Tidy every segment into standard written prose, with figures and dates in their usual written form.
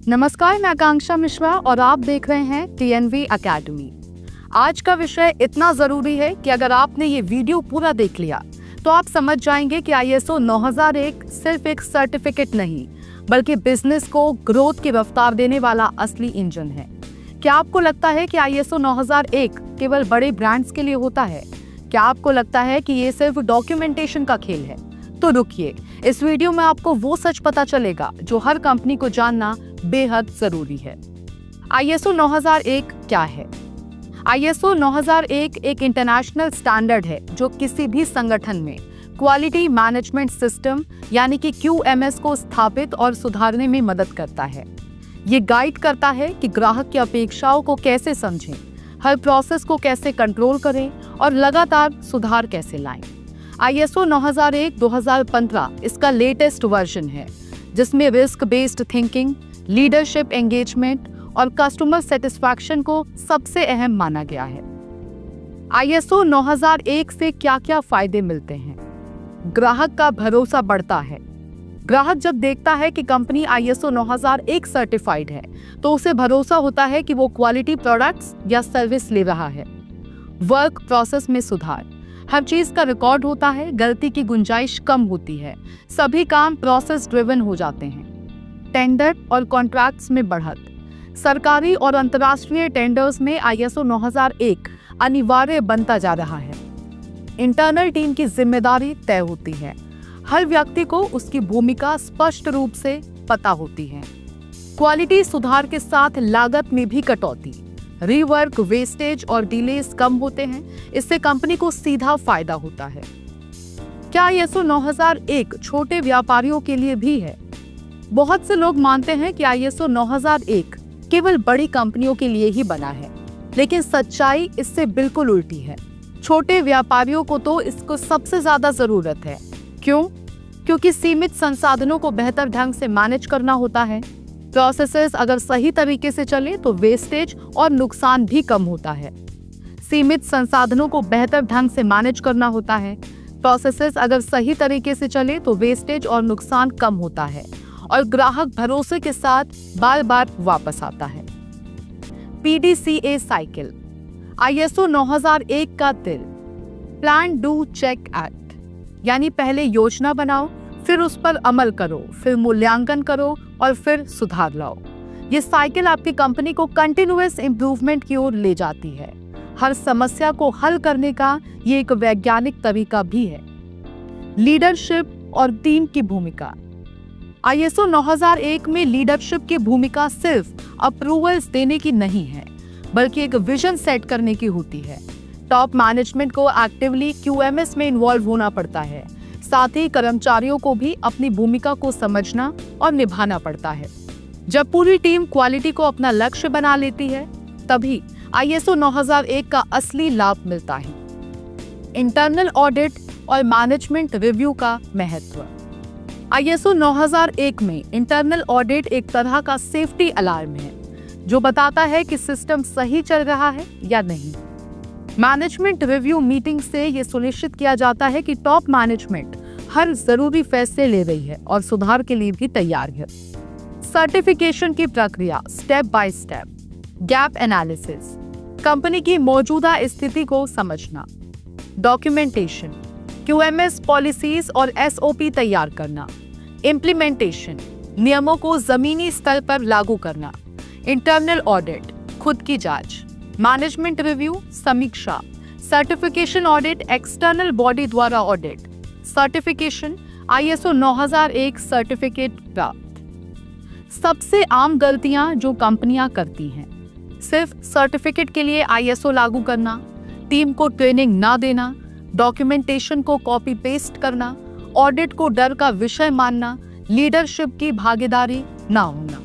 नमस्कार, मैं आकांक्षा मिश्रा और आप देख रहे हैं टीएनवी अकेडमी। आज का विषय इतना जरूरी है कि अगर आपने ये वीडियो पूरा देख लिया तो आप समझ जाएंगे कि ISO 9001 सिर्फ एक सर्टिफिकेट नहीं बल्कि बिजनेस को ग्रोथ की रफ्तार देने वाला असली इंजन है। क्या आपको लगता है कि ISO 9001 केवल बड़े ब्रांड्स के लिए होता है? क्या आपको लगता है कि ये सिर्फ डॉक्यूमेंटेशन का खेल है? तो रुकिए, इस वीडियो में आपको वो सच पता चलेगा जो हर कंपनी को जानना बेहद जरूरी है। ISO 9001 क्या है? ISO 9001 एक इंटरनेशनल स्टैंडर्ड है जो किसी भी संगठन में क्वालिटी मैनेजमेंट सिस्टम यानी कि QMS को स्थापित और सुधारने में मदद करता है। ये गाइड करता है कि ग्राहक की अपेक्षाओं को कैसे समझें, हर प्रोसेस को कैसे कंट्रोल करें और लगातार सुधार कैसे लाएं। ISO 9001 2015 इसका लेटेस्ट वर्जन है जिसमें risk based thinking, leadership engagement और कस्टमर सेटिस्फैक्शन को सबसे अहम माना गया है। ISO 9001 से क्या-क्या फायदे मिलते हैं? ग्राहक का भरोसा बढ़ता है। ग्राहक जब देखता है कि कंपनी ISO 9001 सर्टिफाइड है तो उसे भरोसा होता है कि वो क्वालिटी प्रोडक्ट्स या सर्विस ले रहा है। वर्क प्रोसेस में सुधार, हर चीज का रिकॉर्ड होता है, गलती की गुंजाइश कम होती है, सभी काम प्रोसेस ड्रिवन हो जाते हैं। टेंडर और कॉन्ट्रैक्ट्स में बढ़त, सरकारी और अंतर्राष्ट्रीय टेंडर्स में ISO 9001 अनिवार्य बनता जा रहा है। इंटरनल टीम की जिम्मेदारी तय होती है, हर व्यक्ति को उसकी भूमिका स्पष्ट रूप से पता होती है। क्वालिटी सुधार के साथ लागत में भी कटौती, रीवर्क, वेस्टेज और डिलेज कम होते हैं, इससे कंपनी को सीधा फायदा होता है। क्या ISO 9001 छोटे व्यापारियों के लिए भी है? बहुत से लोग मानते हैं कि ISO 9001 केवल बड़ी कंपनियों के लिए ही बना है, लेकिन सच्चाई इससे बिल्कुल उल्टी है। छोटे व्यापारियों को तो इसको सबसे ज्यादा जरूरत है। क्यों? क्योंकि सीमित संसाधनों को बेहतर ढंग से मैनेज करना होता है। प्रोसेसेस अगर सही तरीके से चले तो वेस्टेज और नुकसान भी कम होता है। सीमित संसाधनों को बेहतर ढंग से मैनेज करना होता है। प्रोसेसेस अगर सही तरीके से चले तो वेस्टेज और नुकसान कम होता है और ग्राहक भरोसे के साथ बार बार वापस आता है। PDCA साइकिल, ISO 9001 का दिल, प्लान डू चेक एक्ट, यानी पहले योजना बनाओ, फिर उस पर अमल करो, फिर मूल्यांकन करो और फिर सुधार लाओ। ये साइकिल आपकी कंपनी को कंटिन्यूअस इंप्रूवमेंट की ओर ले जाती है। हर समस्या को हल करने का ये एक वैज्ञानिक तरीका भी है। लीडरशिप और टीम की भूमिका, ISO 9001 में लीडरशिप की भूमिका सिर्फ अप्रूवल्स देने की नहीं है बल्कि एक विजन सेट करने की होती है। टॉप मैनेजमेंट को एक्टिवली QMS में इन्वॉल्व होना पड़ता है, साथ ही कर्मचारियों को भी अपनी भूमिका को समझना और निभाना पड़ता है। जब पूरी टीम क्वालिटी को अपना लक्ष्य बना लेती है तभी ISO 9001 का असली लाभ मिलता है। इंटरनल ऑडिट और मैनेजमेंट रिव्यू का महत्व, ISO 9001 में इंटरनल ऑडिट एक तरह का सेफ्टी अलार्म है जो बताता है कि सिस्टम सही चल रहा है या नहीं। मैनेजमेंट रिव्यू मीटिंग से ये सुनिश्चित किया जाता है कि टॉप मैनेजमेंट हर जरूरी फैसले ले रही है और सुधार के लिए भी तैयार है। सर्टिफिकेशन की प्रक्रिया, step by step, gap analysis, company की मौजूदा स्थिति को समझना। डॉक्यूमेंटेशन, QMS पॉलिसीज और SOP तैयार करना। इम्प्लीमेंटेशन, नियमों को जमीनी स्तर पर लागू करना। इंटरनल ऑडिट, खुद की जांच। मैनेजमेंट रिव्यू, समीक्षा। सर्टिफिकेशन ऑडिट, एक्सटर्नल बॉडी द्वारा ऑडिट। सर्टिफिकेशन, ISO 9001 सर्टिफिकेट प्राप्त। सबसे आम गलतियां जो कंपनियां करती हैं, सिर्फ सर्टिफिकेट के लिए ISO लागू करना, टीम को ट्रेनिंग ना देना, डॉक्यूमेंटेशन को कॉपी पेस्ट करना, ऑडिट को डर का विषय मानना, लीडरशिप की भागीदारी ना होना।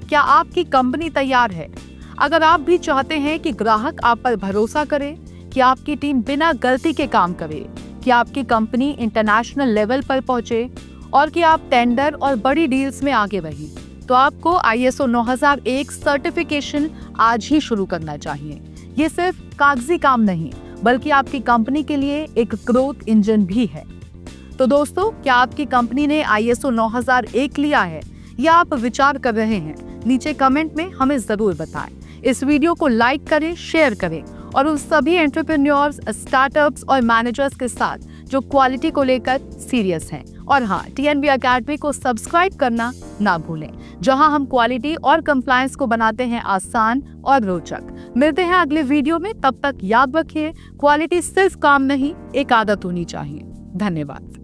क्या आपकी कंपनी तैयार है? अगर आप भी चाहते हैं कि ग्राहक आप पर भरोसा करे, कि आपकी टीम बिना गलती के काम करे, कि आपकी कंपनी इंटरनेशनल लेवल पर पहुंचे और कि आप टेंडर और बड़ी डील्स में आगे रही, तो आपको ISO 9001 सर्टिफिकेशन आज ही शुरू करना चाहिए। ये सिर्फ कागजी काम नहीं बल्कि आपकी कंपनी के लिए एक ग्रोथ इंजन भी है। तो दोस्तों, क्या आपकी कंपनी ने ISO 9001 लिया है या आप विचार कर रहे हैं, नीचे कमेंट में हमें जरूर बताएं। इस वीडियो को लाइक करें, शेयर करें और उन सभी एंटरप्रेन्योर्स, स्टार्टअप्स और मैनेजर्स के साथ जो क्वालिटी को लेकर सीरियस हैं। और हाँ, टीएनवी अकेडमी को सब्सक्राइब करना ना भूलें, जहां हम क्वालिटी और कंप्लायंस को बनाते हैं आसान और रोचक। मिलते हैं अगले वीडियो में, तब तक याद रखिए, क्वालिटी सिर्फ काम नहीं, एक आदत होनी चाहिए। धन्यवाद।